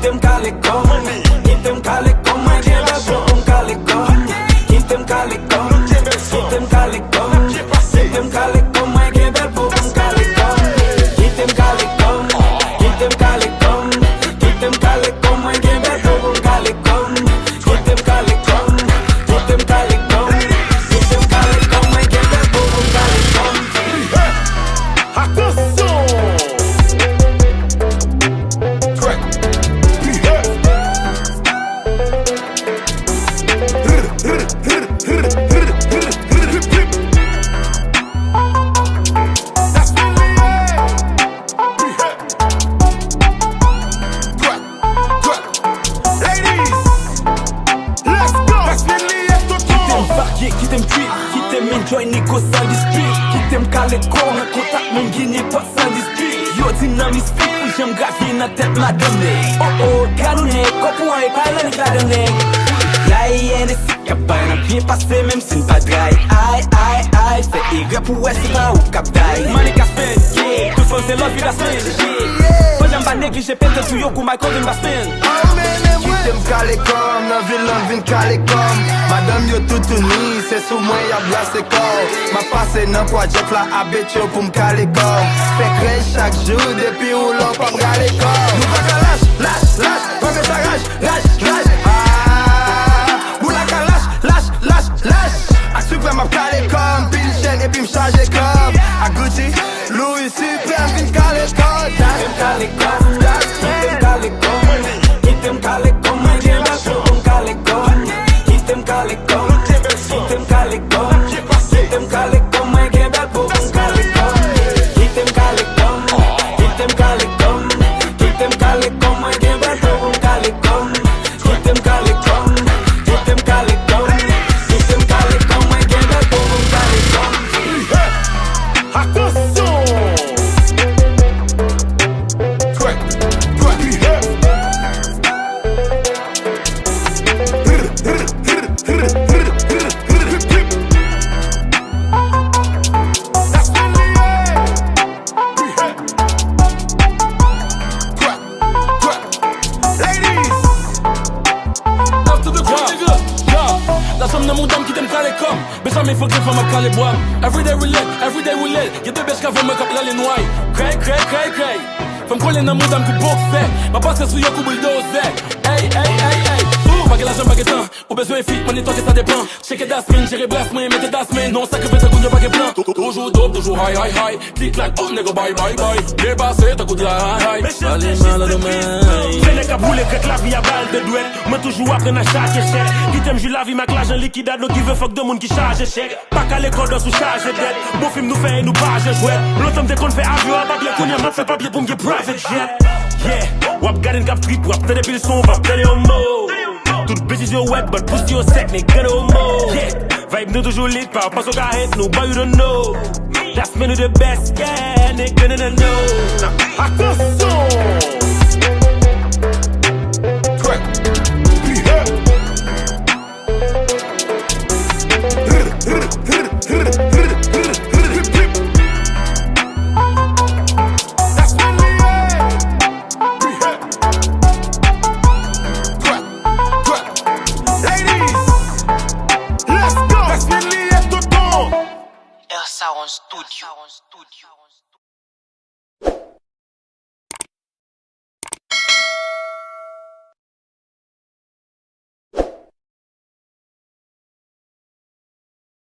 Kitem Calico, Kitem Calico, mwen gen bel pou pou Calico. Kitem Calico, Kitem Calico, Kitem Calico, mwen gen bel pou pou Calico. Kitem Calico, Kitem Calico, Kitem Calico, mwen gen bel pou pou Calico. Kitem Calico, Kitem Calico, Kitem Calico, mwen gen bel pou pou Calico. Attention! Qui t'aime cuit, qui t'aime enjoy Nico sans dispute. Qui t'aime Calico, un contact mon guiné pas sans dispute. Yo dynamique speed, ou j'aime gravier dans tête madame. Oh oh, canonné, copain et pas l'année cadonné. Y'a des sick qui bain, bien passé même si pas dry. Aïe aïe aïe, fait égret pour ouais c'est pas ou cap d'ail. Money casse yeah, tout faisait l'autre vie la semaine, yeah. Pas j'aime pas négliger, pété sur yo, kou my cousin va spin. Kitem Calicom, nan vilan vin Calicom. Madame yo tout uni, se sou mwen ya blase kor. Ma pase nan kwa jet la abet yo pou m Calicom. Fè krej chak jou, depi ou lò pa m gale kor. Nou pa ka lâche, lâche, lâche, pange sa rage, rage, rage. Bou la ka lâche, lâche, lâche, lâche. A Supreme ap Calicom, pil chen epi m chaje kom. A Gucci, Louis, Supreme vin Calicom. Kitem Calico, Kitem Calico, Kitem Calico, mwen gen bel pou pou Calico. Kitem Calico, Kitem Calico, Kitem Calico, mwen gen bel pou pou Calico. Kitem Calico, Kitem Calico, Kitem Calico, mwen gen bel pou pou Calico. Kitem Calico, Kitem Calico, Kitem Calico, mwen gen bel pou pou Calico. Attention! That's some mon dame qui t'aime Calicom. Mais ça m'est faut que je fasse ma Calibois. Everyday we lit. Y'a deux bêches qui vont me cap là les noix. Cray. Femme coller dans mon dame qui boxe fait. Ma passe sur yo coup bulldozer. Hey. Pas que l'argent pas que temps. Ou besoin de filles, mon étoile que ça dépend. Check it dasmin, j'irai blast moi, mettez dasmin. Non, ça que fait ça qu'on y a pas que plan. Toujours dope, toujours high. Click like, oh nigga, bye. Dépassé, t'as coup de high. Allez mal à demain. Fais les caboulés, que la vie à balle de douette. Moi toujours apprendre à chaque chèque. Qui t'aime, j'y la vie, ma clage en liquidade. Donc qui veut fuck de monde qui charge chèque. Pas qu'à l'école dans sous charge dette. Beau film nous fait, nous page jouet. L'autre homme dès qu'on fait avion, à papier, qu'on y a m'a fait papier pour me get private jet. Yeah, wap garden cap trip, wap t'es depuis le son, wap t'es homo. Toutes bitches yo wet, but pussy yo sec, nigga no more. Yeah, vibe nous toujours lit, pas au gars hit, no boy you don't know. That's me the best, yeah, nigga no know. Attention! Sound Studio.